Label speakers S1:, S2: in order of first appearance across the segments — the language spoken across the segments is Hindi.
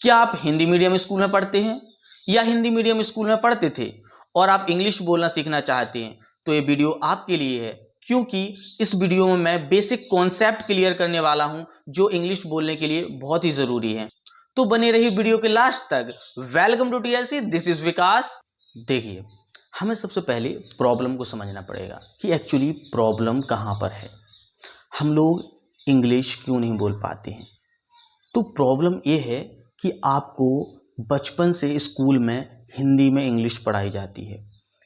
S1: क्या आप हिंदी मीडियम स्कूल में पढ़ते हैं या हिंदी मीडियम स्कूल में पढ़ते थे और आप इंग्लिश बोलना सीखना चाहते हैं, तो ये वीडियो आपके लिए है, क्योंकि इस वीडियो में मैं बेसिक कॉन्सेप्ट क्लियर करने वाला हूं जो इंग्लिश बोलने के लिए बहुत ही जरूरी है। तो बने रहिए वीडियो के लास्ट तक। Welcome to TLC, this is Vikas. देखिए, हमें सबसे पहले प्रॉब्लम को समझना पड़ेगा कि एक्चुअली प्रॉब्लम कहाँ पर है, हम लोग इंग्लिश क्यों नहीं बोल पाते हैं। तो प्रॉब्लम ये है कि आपको बचपन से स्कूल में हिंदी में इंग्लिश पढ़ाई जाती है,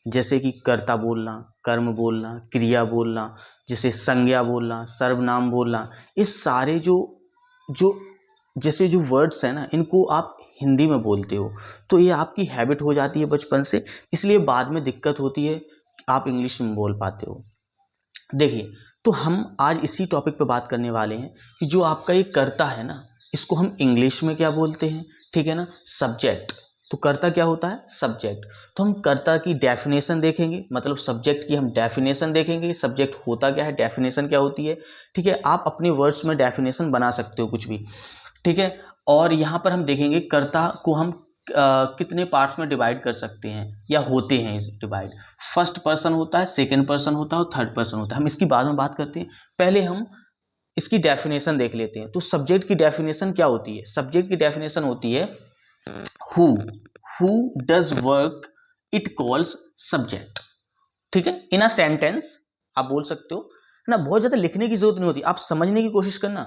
S1: जैसे कि कर्ता बोलना, कर्म बोलना, क्रिया बोलना, जैसे संज्ञा बोलना, सर्वनाम बोलना। इस सारे जो जो जैसे जो वर्ड्स हैं ना, इनको आप हिंदी में बोलते हो, तो ये आपकी हैबिट हो जाती है बचपन से, इसलिए बाद में दिक्कत होती है, आप इंग्लिश में बोल पाते हो। देखिए, तो हम आज इसी टॉपिक पे बात करने वाले हैं कि जो आपका ये कर्ता है ना, इसको हम इंग्लिश में क्या बोलते हैं, ठीक है ना, सब्जेक्ट। तो कर्ता क्या होता है, सब्जेक्ट। तो हम कर्ता की डेफिनेशन देखेंगे, मतलब सब्जेक्ट की हम डेफिनेशन देखेंगे, सब्जेक्ट होता क्या है, डेफिनेशन क्या होती है, ठीक है। आप अपने वर्ड्स में डेफिनेशन बना सकते हो कुछ भी, ठीक है। और यहाँ पर हम देखेंगे कर्ता को हम कितने पार्ट्स में डिवाइड कर सकते हैं या होते हैं इस डिवाइड। फर्स्ट पर्सन होता है, सेकंड पर्सन होता है और थर्ड पर्सन होता है। हम इसकी बाद में बात करते हैं, पहले हम इसकी डेफिनेशन देख लेते हैं। तो सब्जेक्ट की डेफिनेशन क्या होती है, सब्जेक्ट की डेफिनेशन होती है who who does work it calls subject, ठीक है। इन अ सेंटेंस आप बोल सकते हो ना, बहुत ज्यादा लिखने की जरूरत नहीं होती, आप समझने की कोशिश करना।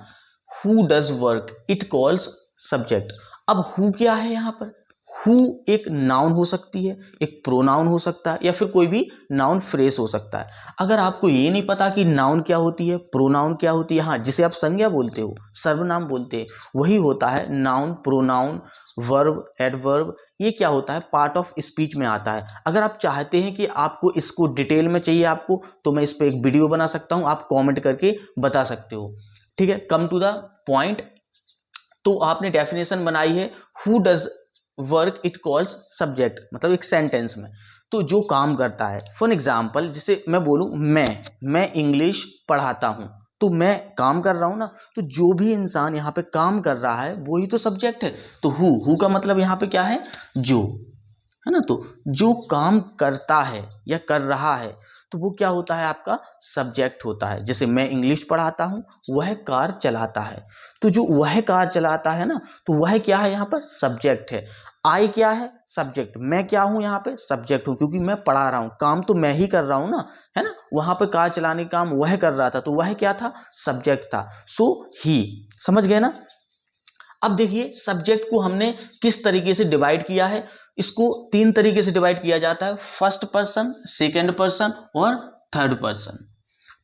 S1: Who does work it calls subject. अब हु क्या है यहाँ पर, हु एक नाउन हो सकती है, एक प्रोनाउन हो सकता है, या फिर कोई भी नाउन फ्रेज हो सकता है। अगर आपको ये नहीं पता कि नाउन क्या होती है, प्रोनाउन क्या होती है, हाँ, जिसे आप संज्ञा बोलते हो, सर्वनाम बोलते हैं, वही होता है नाउन, प्रोनाउन, वर्ब, एडवर्ब। ये क्या होता है, पार्ट ऑफ स्पीच में आता है। अगर आप चाहते हैं कि आपको इसको डिटेल में चाहिए आपको, तो मैं इस पर एक वीडियो बना सकता हूं, आप कमेंट करके बता सकते हो, ठीक है। Come to the point. तो आपने डेफिनेशन बनाई है, who does work it calls subject, मतलब एक सेंटेंस में तो जो काम करता है। फॉर एग्जाम्पल, जैसे मैं बोलूं मैं इंग्लिश पढ़ाता हूं, तो मैं काम कर रहा हूं ना, तो जो भी इंसान यहाँ पे काम कर रहा है वही तो सब्जेक्ट है। तो हु का मतलब यहाँ पे क्या है, जो, है ना। तो जो काम करता है या कर रहा है, तो वो क्या होता है, आपका सब्जेक्ट होता है। जैसे मैं इंग्लिश पढ़ाता हूं, वह कार चलाता है, तो जो वह कार चलाता है ना, तो वह क्या है, यहाँ पर सब्जेक्ट है। आई क्या है, सब्जेक्ट। मैं क्या हूं, यहाँ पे सब्जेक्ट हूं, क्योंकि मैं पढ़ा रहा हूं, काम तो मैं ही कर रहा हूं ना, है ना। वहां पे कार चलाने का काम वह कर रहा था, तो वह क्या था, सब्जेक्ट था। सो ही, समझ गए ना। अब देखिए, सब्जेक्ट को हमने किस तरीके से डिवाइड किया है, इसको तीन तरीके से डिवाइड किया जाता है, फर्स्ट पर्सन, सेकंड पर्सन और थर्ड पर्सन,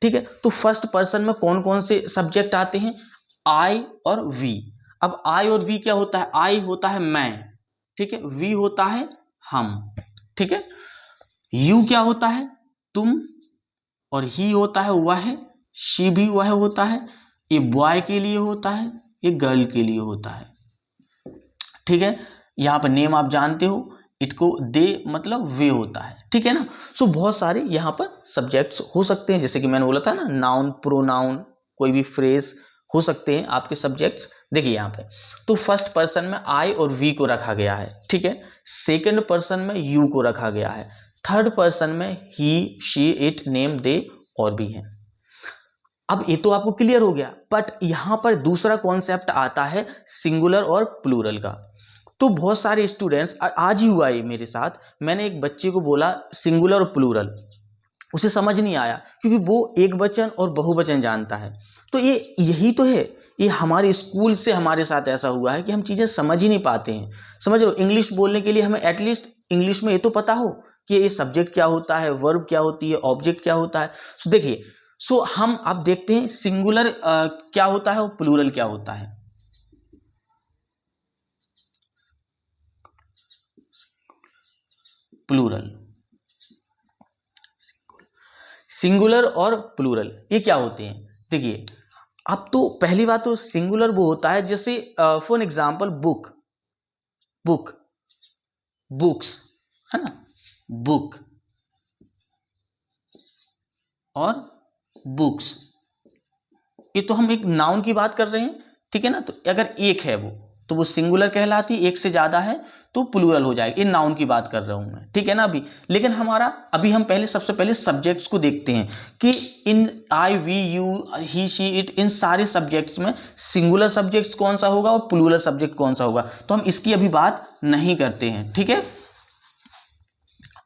S1: ठीक है। तो फर्स्ट पर्सन में कौन कौन से सब्जेक्ट आते हैं, आई और वी। अब आई और वी क्या होता है, आई होता है मैं, ठीक है, वी होता है हम, ठीक है। यू क्या होता है, तुम, और ही होता है वह, शी भी वह होता है, ये बॉय के लिए होता है, ये गर्ल के लिए होता है, ठीक है। यहाँ पर नेम आप जानते हो, इटको दे मतलब वे होता है, ठीक है ना। सो बहुत सारे यहाँ पर सब्जेक्ट्स हो सकते हैं, जैसे कि मैंने बोला था ना, नाउन, प्रोनाउन, कोई भी फ्रेज हो सकते हैं आपके सब्जेक्ट्स। देखिए यहाँ पे, तो फर्स्ट पर्सन में आई और वी को रखा गया है, ठीक है। सेकंड पर्सन में यू को रखा गया है। थर्ड पर्सन में ही, शी, इट, नेम, दे और भी है। अब ये तो आपको क्लियर हो गया, बट यहां पर दूसरा कॉन्सेप्ट आता है सिंगुलर और प्लूरल का। तो बहुत सारे स्टूडेंट्स, आज ही हुआ है मेरे साथ, मैंने एक बच्चे को बोला सिंगुलर और प्लूरल, उसे समझ नहीं आया, क्योंकि वो एक वचन और बहुवचन जानता है। तो ये यही तो है, ये हमारे स्कूल से हमारे साथ ऐसा हुआ है कि हम चीजें समझ ही नहीं पाते हैं। समझ लो, इंग्लिश बोलने के लिए हमें एटलीस्ट इंग्लिश में ये तो पता हो कि ये सब्जेक्ट क्या होता है, वर्ब क्या होती है, ऑब्जेक्ट क्या होता है। सो देखिए, सो हम अब देखते हैं सिंगुलर क्या होता है और प्लूरल क्या होता है। प्लूरल, सिंगुलर और प्लूरल ये क्या होते हैं, देखिए। अब तो पहली बात तो सिंगुलर वो होता है, जैसे for example book, book, books, है ना, बुक और बुक्स, ये तो हम एक नाउन की बात कर रहे हैं, ठीक है ना। तो अगर एक है वो, तो वो सिंगुलर कहलाती, एक से ज्यादा है तो प्लूरल हो जाएगा। इन नाउन की बात कर रहा हूं मैं, ठीक है ना। लेकिन अभी हम सबसे पहले सब्जेक्ट्स को देखते हैं कि इन I, we, you, he, she, it, इन सारे सब्जेक्ट्स में सिंगुलर सब्जेक्ट्स कौन सा होगा और प्लूरल सब्जेक्ट कौन सा होगा। तो हम इसकी अभी बात नहीं करते हैं, ठीक है।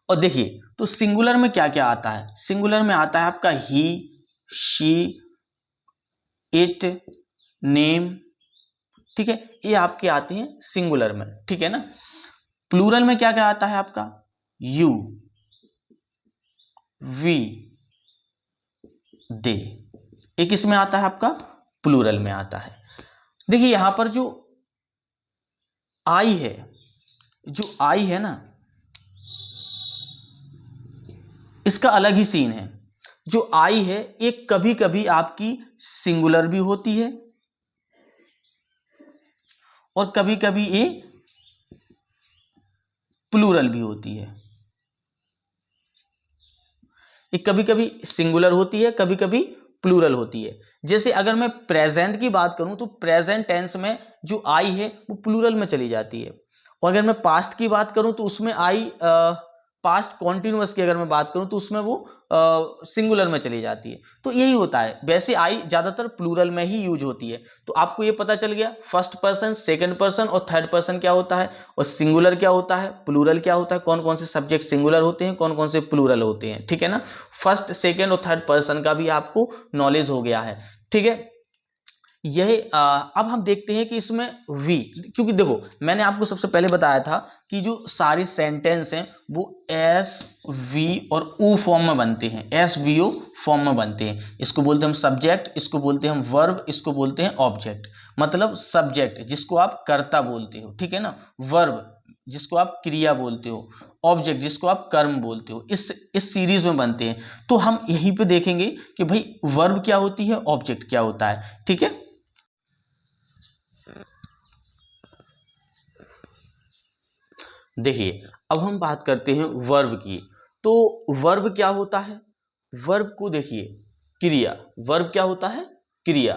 S1: और देखिए तो सिंगुलर में क्या क्या आता है। सिंगुलर में आता है आपका ही, शी, इट, नेम, ठीक है, ये आपके आते हैं सिंगुलर में, ठीक है ना। प्लूरल में क्या क्या आता है आपका, यू, वी, दे, एक इसमें आता है आपका प्लूरल में आता है। देखिए यहां पर जो आई है ना, इसका अलग ही सीन है। जो आई है एक कभी कभी आपकी सिंगुलर भी होती है और कभी कभी ये प्लूरल भी होती है। ये कभी कभी सिंगुलर होती है, कभी कभी प्लूरल होती है। जैसे अगर मैं प्रेजेंट की बात करूं तो प्रेजेंट टेंस में जो आई है वो प्लूरल में चली जाती है। और अगर मैं पास्ट की बात करूं तो उसमें आई, पास्ट कॉन्टिन्यूअस की अगर मैं बात करूं तो उसमें वो सिंगुलर में चली जाती है। तो यही होता है। वैसे आई ज्यादातर प्लूरल में ही यूज होती है। तो आपको ये पता चल गया फर्स्ट पर्सन, सेकंड पर्सन और थर्ड पर्सन क्या होता है, और सिंगुलर क्या होता है, प्लूरल क्या होता है, कौन कौन से सब्जेक्ट सिंगुलर होते हैं, कौन कौन से प्लूरल होते हैं, ठीक है ना। फर्स्ट, सेकंड और थर्ड पर्सन का भी आपको नॉलेज हो गया है, ठीक है। यह अब हम देखते हैं कि इसमें वी, क्योंकि देखो मैंने आपको सबसे पहले बताया था कि जो सारे सेंटेंस हैं वो एस, वी और ओ फॉर्म में बनते हैं, एस, वी, ओ फॉर्म में बनते हैं। इसको बोलते हैं हम सब्जेक्ट, इसको बोलते हैं हम वर्ब, इसको बोलते हैं ऑब्जेक्ट। मतलब सब्जेक्ट जिसको आप कर्ता बोलते हो, ठीक है ना, वर्ब जिसको आप क्रिया बोलते हो, ऑब्जेक्ट जिसको आप कर्म बोलते हो, इस सीरीज में बनते हैं। तो हम यहीं पे देखेंगे कि भाई वर्ब क्या होती है, ऑब्जेक्ट क्या होता है, ठीक है। देखिए अब हम बात करते हैं वर्ब की। तो वर्ब क्या होता है, वर्ब को देखिए क्रिया, वर्ब क्या होता है, क्रिया।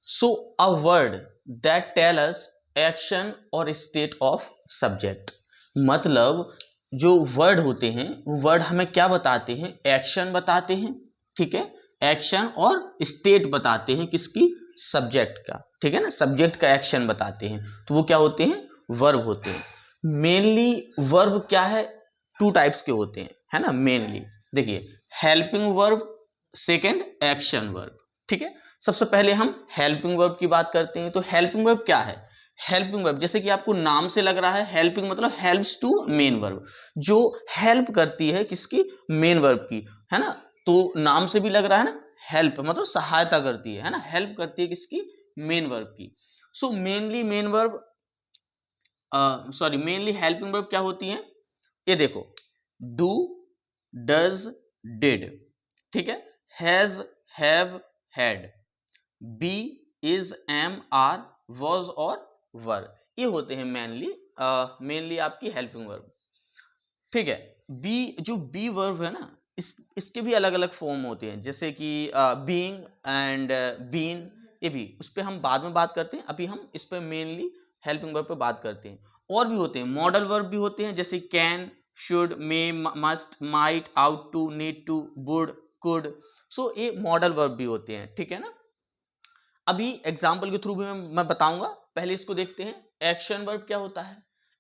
S1: So a word that tell us action और स्टेट ऑफ सब्जेक्ट। मतलब जो वर्ड होते हैं वो वर्ड हमें क्या बताते हैं, एक्शन बताते हैं, ठीक है, एक्शन और स्टेट बताते हैं किसकी, सब्जेक्ट का, ठीक है ना, सब्जेक्ट का एक्शन बताते हैं। तो वो क्या होते हैं, वर्ब होते हैं। मेनली वर्ब क्या है, टू टाइप्स के होते हैं, है ना। मेनली देखिए helping verb, second action verb, ठीक है। सबसे पहले हम हेल्पिंग वर्ब की बात करते हैं। तो हेल्पिंग वर्ब क्या है, हेल्पिंग वर्ब जैसे कि आपको नाम से लग रहा है, हेल्पिंग मतलब हेल्प्स टू मेन वर्ब, जो हेल्प करती है किसकी, मेन वर्ब की, है ना। तो नाम से भी लग रहा है ना, हेल्प मतलब सहायता करती है ना, हेल्प करती है किसकी, मेन वर्ब की। So mainly main verb, mainly helping verb क्या होती हैं, ये देखो डू, डज, डिड, ठीक है, has, have, had, be, is, am, are, was और वर, ये होते हैं मेनली आपकी हेल्पिंग वर्ब, ठीक है। बी, जो बी वर्ब है ना, इसके भी अलग अलग फॉर्म होते हैं, जैसे कि बीइंग एंड बीन, ये भी उस पर हम बाद में बात करते हैं। अभी हम इस पर मेनली हेल्पिंग वर्ब पे बात करते हैं। और भी होते हैं मॉडल वर्ब भी होते हैं, जैसे can, should, may, must, might, ought to, need to, would, could. So ये मॉडल वर्ब भी होते हैं, ठीक है ना। अभी एग्जाम्पल के थ्रू भी मैं बताऊंगा, पहले इसको देखते हैं। एक्शन वर्ब क्या होता है,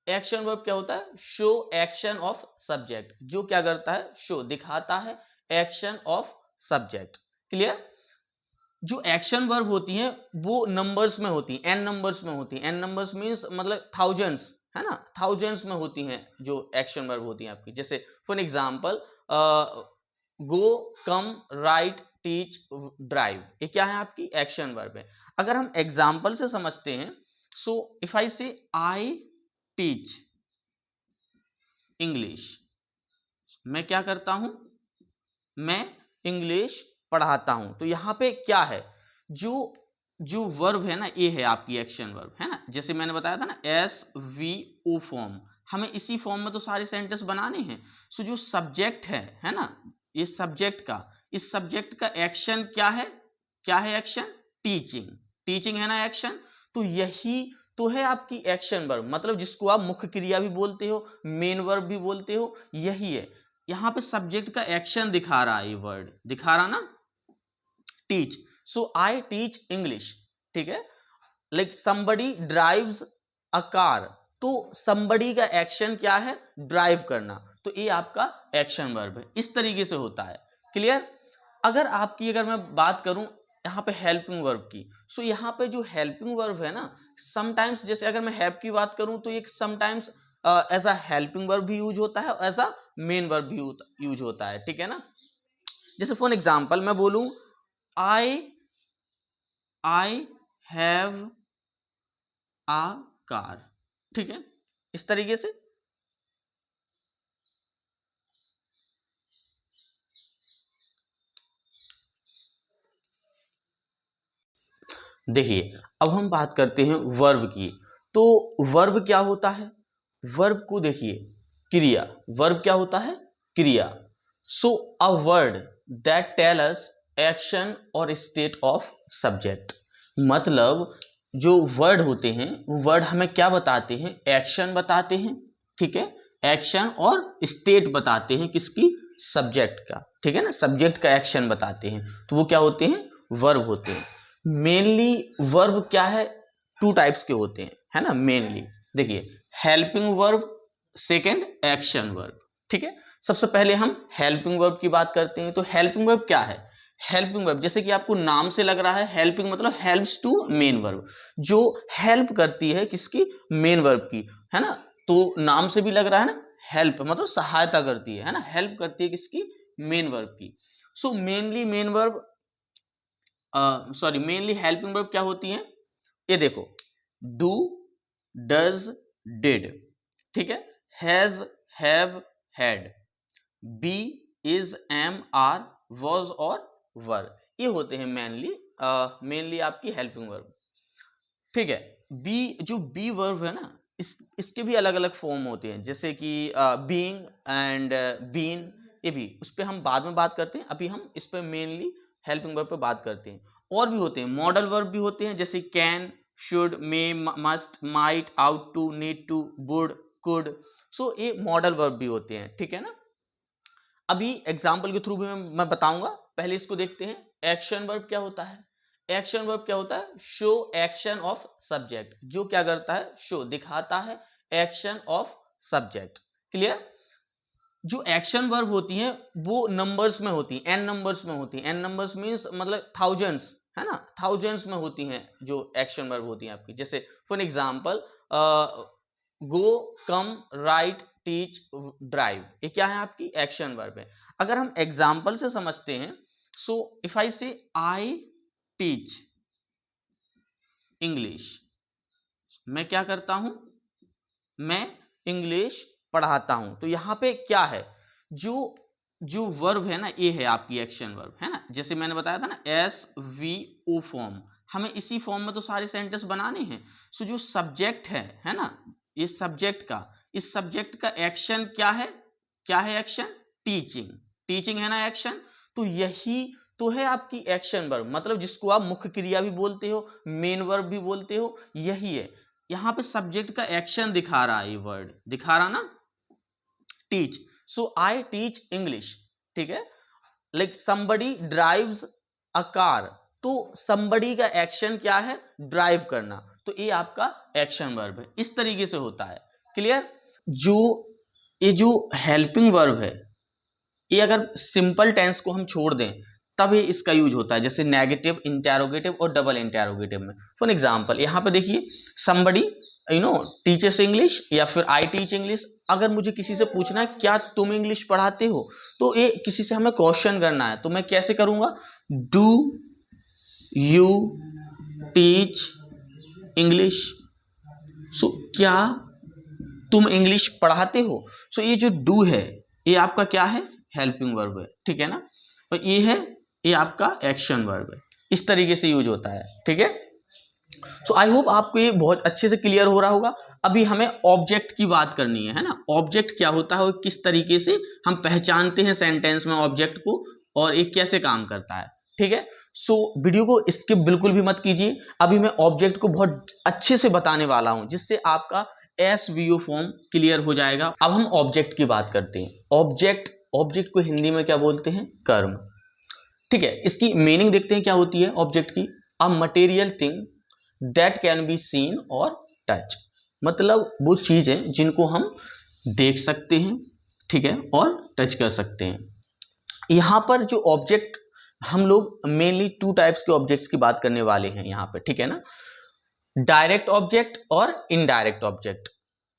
S1: एक्शन वर्ब क्या होता है, शो एक्शन ऑफ सब्जेक्ट, जो क्या करता है, शो दिखाता है एक्शन ऑफ सब्जेक्ट, क्लियर। जो एक्शन वर्ब होती हैं वो नंबर्स में होती हैं, एन नंबर्स में होती हैं, एन नंबर्स मींस मतलब थाउजेंड्स, है ना, थाउजेंड्स में होती हैं जो एक्शन वर्ब होती हैं आपकी। जैसे for example go, come, right, teach, drive, ये क्या है आपकी एक्शन वर्ब है। अगर हम एग्जांपल से समझते हैं, सो इफ आई से आई टीच इंग्लिश, मैं क्या करता हूं, मैं इंग्लिश पढ़ाता हूं। तो यहां पे क्या है, जो जो वर्ब है ना, ये है आपकी एक्शन वर्ब, है ना। जैसे मैंने बताया था ना, एस, वी, ओ फॉर्म, हमें इसी फॉर्म में तो सारे सेंटेंस बनाने हैं। सो जो सब्जेक्ट है ना, ये सब्जेक्ट का, इस सब्जेक्ट का एक्शन क्या है, क्या है एक्शन, टीचिंग, टीचिंग है ना एक्शन। तो यही तो है आपकी एक्शन वर्ब, मतलब जिसको आप मुख्य क्रिया भी बोलते हो, मेन वर्ब भी बोलते हो, यही है। यहाँ पे सब्जेक्ट का एक्शन दिखा रहा है, ये वर्ड दिखा रहा ना, teach. So I teach English, ठीक है। Like somebody drives a car, तो समबडी का एक्शन क्या है, ड्राइव करना, तो ये आपका एक्शन वर्ब है। इस तरीके से होता है, क्लियर। अगर मैं बात करूं यहाँ पे हेल्पिंग वर्ब की, सो यहाँ पे जो हेल्पिंग वर्ब है ना, समटाइम्स जैसे अगर मैं हेल्प की बात करूं तो एक sometimes as a helping verb भी यूज होता है और एज अ मेन वर्ब भी यूज होता है, ठीक है ना। जैसे फॉर एग्जाम्पल मैं बोलूं आई हैव आ कार, ठीक है, इस तरीके से। देखिए अब हम बात करते हैं वर्ब की। तो वर्ब क्या होता है, वर्ब को देखिए क्रिया, वर्ब क्या होता है, क्रिया। So a word that tell us action और स्टेट ऑफ सब्जेक्ट, मतलब जो वर्ड होते हैं वो वर्ड हमें क्या बताते हैं, एक्शन बताते हैं, ठीक है, एक्शन और स्टेट बताते हैं किसकी, सब्जेक्ट का, ठीक है ना, सब्जेक्ट का एक्शन बताते हैं, तो वो क्या होते हैं, वर्ब होते हैं। मेनली वर्ब क्या है, टू टाइप्स के होते हैं, है ना, मेनली देखिए helping verb, second action verb, ठीक है। सबसे पहले हम हेल्पिंग वर्ब की बात करते हैं। तो हेल्पिंग वर्ब क्या है, हेल्पिंग वर्ब जैसे कि आपको नाम से लग रहा है, हेल्पिंग मतलब हेल्प्स टू मेन वर्ब, जो हेल्प करती है किसकी, मेन वर्ब की, है ना। तो नाम से भी लग रहा है ना, हेल्प मतलब सहायता करती है ना, हेल्प करती है किसकी, मेन वर्ब की। So mainly main verb mainly helping verb क्या होती हैं, ये देखो डू, डज, डिड, ठीक है, has, have, had, be, is, am, are, was और वर, ये होते हैं मेनली आपकी हेल्पिंग वर्ब, ठीक है। बी, जो बी वर्ब है ना, इसके भी अलग अलग फॉर्म होते हैं, जैसे कि बीइंग एंड बीन, ये भी उस पर हम बाद में बात करते हैं, अभी हम इस पर मेनली हेल्पिंग वर्ब पे बात करते हैं। और भी होते हैं मॉडल वर्ब भी होते हैं, जैसे can, should, may, must, might, ought to, need to, would, could, so ये मॉडल वर्ब भी होते हैं, ठीक है ना। अभी एग्जाम्पल के थ्रू भी मैं बताऊंगा, पहले इसको देखते हैं। एक्शन वर्ब क्या होता है, एक्शन वर्ब क्या होता है, शो एक्शन ऑफ सब्जेक्ट, जो क्या करता है, शो दिखाता है एक्शन ऑफ सब्जेक्ट, क्लियर। जो एक्शन वर्ब होती हैं वो नंबर्स में होती हैं, एन नंबर्स में होती हैं, एन नंबर्स मींस मतलब थाउजेंड्स, है ना, थाउजेंड्स में होती हैं जो एक्शन वर्ब होती हैं आपकी। जैसे for example go, come, right, teach, drive, ये क्या है आपकी एक्शन वर्ब है। अगर हम एग्जांपल से समझते हैं, सो इफ आई से आई टीच इंग्लिश, मैं क्या करता हूं, मैं इंग्लिश पढ़ाता हूं, तो यहां पे क्या है, जो जो वर्ब है ना, ये है आपकी एक्शन वर्ब, है ना। जैसे मैंने बताया था ना, एस वी ओ फॉर्म, हमें इसी फॉर्म में तो सारे सेंटेंस बनाने हैं। सो जो सब्जेक्ट है ना, ये सब्जेक्ट का, इस सब्जेक्ट का एक्शन क्या है एक्शन, टीचिंग, टीचिंग है ना एक्शन, तो यही तो है आपकी एक्शन वर्ब, मतलब जिसको आप मुख्य क्रिया भी बोलते हो, मेन वर्ब भी बोलते हो, यही है। यहाँ पे सब्जेक्ट का एक्शन दिखा रहा है, ये वर्ड दिखा रहा ना, teach. So I teach English, ठीक है। Like somebody drives a car, तो समबडी का एक्शन क्या है, ड्राइव करना, तो ये आपका एक्शन वर्ब है। इस तरीके से होता है, क्लियर। जो ये जो हेल्पिंग वर्ब है, ये अगर सिंपल टेंस को हम छोड़ दें तब ये इसका यूज होता है, जैसे नेगेटिव, इंटेरोगेटिव और डबल इंटेरोगेटिव में। फॉर एग्जांपल यहाँ पे देखिए समबडी टीचर्स इंग्लिश या फिर आई टीच इंग्लिश, अगर मुझे किसी से पूछना है क्या तुम इंग्लिश पढ़ाते हो, तो ये किसी से हमें क्वेश्चन करना है, तो मैं कैसे करूंगा, डू यू टीच इंग्लिश, सो क्या तुम इंग्लिश पढ़ाते हो, सो ये जो डू है ये आपका क्या है, हेल्पिंग वर्ब है, ठीक है ना, और ये आपका एक्शन वर्ब है। इस तरीके से यूज होता है, ठीक है। सो आई होप आपको ये बहुत अच्छे से क्लियर हो रहा होगा। अभी हमें ऑब्जेक्ट की बात करनी है ना, ऑब्जेक्ट क्या होता है और किस तरीके से हम पहचानते हैं सेंटेंस में ऑब्जेक्ट को, और ये कैसे काम करता है, ठीक है। सो वीडियो को स्किप बिल्कुल भी मत कीजिए। अभी मैं ऑब्जेक्ट को बहुत अच्छे से बताने वाला हूं जिससे आपका एसवीओ फॉर्म क्लियर हो जाएगा। अब हम ऑब्जेक्ट की बात करते हैं। ऑब्जेक्ट को हिंदी में क्या बोलते हैं? कर्म। ठीक है, इसकी मीनिंग देखते हैं क्या होती है ऑब्जेक्ट की। A material thing that can be seen और टच, मतलब वो चीजें जिनको हम देख सकते हैं, ठीक है, और टच कर सकते हैं। यहां पर जो ऑब्जेक्ट, हम लोग मेनली टू टाइप्स के ऑब्जेक्ट्स की बात करने वाले हैं यहां पे, ठीक है ना, डायरेक्ट ऑब्जेक्ट और इनडायरेक्ट ऑब्जेक्ट।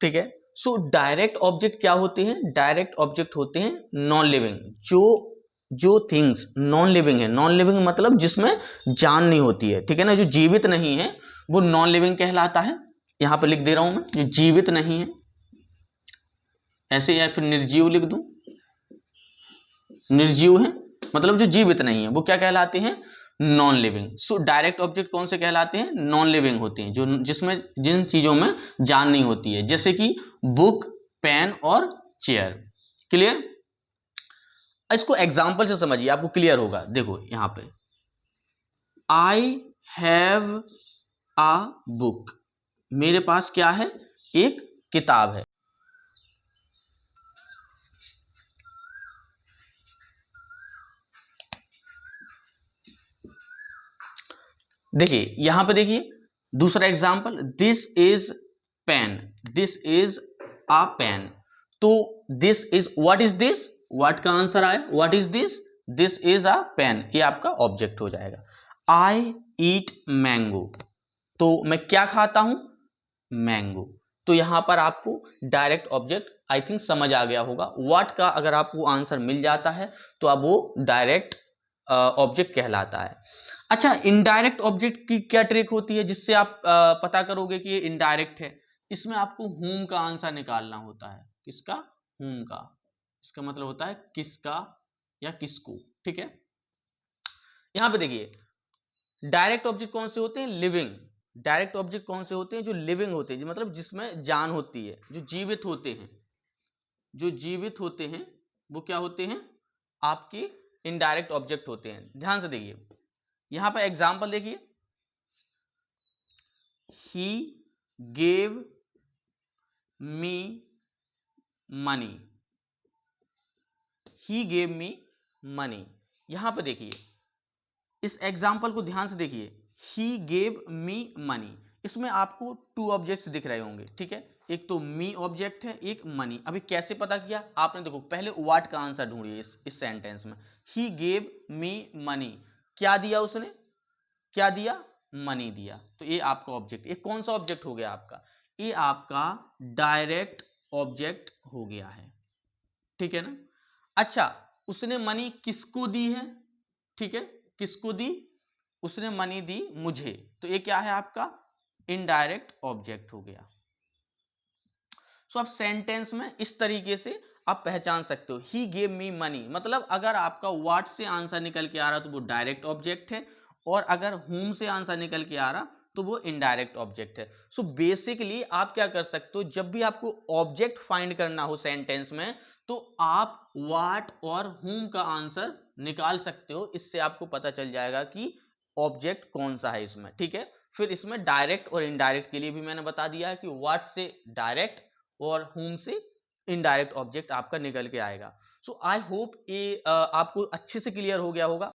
S1: ठीक है, सो डायरेक्ट ऑब्जेक्ट क्या होते हैं? डायरेक्ट ऑब्जेक्ट होते हैं नॉन लिविंग, जो जो थिंग्स नॉन लिविंग है। नॉन लिविंग मतलब जिसमें जान नहीं होती है, ठीक है ना, जो जीवित नहीं है वो नॉन लिविंग कहलाता है। यहां पर लिख दे रहा हूं मैं, जो जीवित नहीं है, ऐसे, या फिर निर्जीव लिख दूं, निर्जीव है मतलब जो जीवित नहीं है वो क्या कहलाते हैं? Non living. So direct object कौन से कहलाते हैं? नॉन लिविंग होते हैं, जो जिसमें जिन चीजों में जान नहीं होती है, जैसे कि बुक, पेन और चेयर। क्लियर? इसको एग्जांपल से समझिए, आपको क्लियर होगा। देखो यहां पे, आई हैव अ बुक, मेरे पास क्या है? एक किताब है। देखिए यहां पे, देखिए दूसरा example, this is pen, this is a pen. तो this is, what is this? What का आंसर आया, what is this is a pen, ये आपका ऑब्जेक्ट हो जाएगा। आई ईट मैंगो, तो मैं क्या खाता हूं? मैंगो। तो यहां पर आपको डायरेक्ट ऑब्जेक्ट आई थिंक समझ आ गया होगा। व्हाट का अगर आपको आंसर मिल जाता है तो अब वो डायरेक्ट ऑब्जेक्ट कहलाता है। अच्छा, इनडायरेक्ट ऑब्जेक्ट की क्या ट्रिक होती है जिससे आप पता करोगे कि ये इनडायरेक्ट है? इसमें आपको हुम का आंसर निकालना होता है। किसका? हुम का। इसका मतलब होता है किसका या किसको। ठीक है, यहां पे देखिए, डायरेक्ट ऑब्जेक्ट कौन से होते हैं? लिविंग। डायरेक्ट ऑब्जेक्ट कौन से होते हैं? जो लिविंग होते हैं, मतलब जिसमें जान होती है, जो जीवित होते हैं। जो जीवित होते हैं वो क्या होते हैं? आपके इनडायरेक्ट ऑब्जेक्ट होते हैं। ध्यान से देखिए, यहां पर एग्जांपल देखिए, he gave me money, he gave me money. यहां पर देखिए, इस एग्जाम्पल को ध्यान से देखिए, ही गेव मी मनी, इसमें आपको टू ऑब्जेक्ट्स दिख रहे होंगे। ठीक है, एक तो मी ऑब्जेक्ट है, एक मनी। अभी कैसे पता किया आपने? देखो पहले व्हाट का आंसर ढूंढिए इस सेंटेंस में। ही गेव मी मनी, क्या दिया उसने? क्या दिया? मनी दिया। तो ये आपका ऑब्जेक्ट, ये कौन सा ऑब्जेक्ट हो गया आपका? ये आपका डायरेक्ट ऑब्जेक्ट हो गया है। ठीक है ना? अच्छा, उसने मनी किसको दी है? ठीक है, किसको दी? उसने मनी दी मुझे, तो ये क्या है आपका? इनडायरेक्ट ऑब्जेक्ट हो गया। सो आप सेंटेंस में इस तरीके से आप पहचान सकते हो। ही गेव मी मनी, मतलब अगर आपका व्हाट से आंसर निकल के आ रहा तो वो डायरेक्ट ऑब्जेक्ट है, और अगर हुम से आंसर निकल के आ रहा तो वो इनडायरेक्ट ऑब्जेक्ट है। सो बेसिकली आप क्या कर सकते हो, जब भी आपको ऑब्जेक्ट फाइंड करना हो सेंटेंस में, तो आप व्हाट और हुम का आंसर निकाल सकते हो। इससे आपको पता चल जाएगा कि ऑब्जेक्ट कौन सा है इसमें। ठीक है, फिर इसमें डायरेक्ट और इनडायरेक्ट के लिए भी मैंने बता दिया है कि व्हाट से डायरेक्ट और हुम से इनडायरेक्ट ऑब्जेक्ट आपका निकल के आएगा। सो आई होप ये आपको अच्छे से क्लियर हो गया होगा।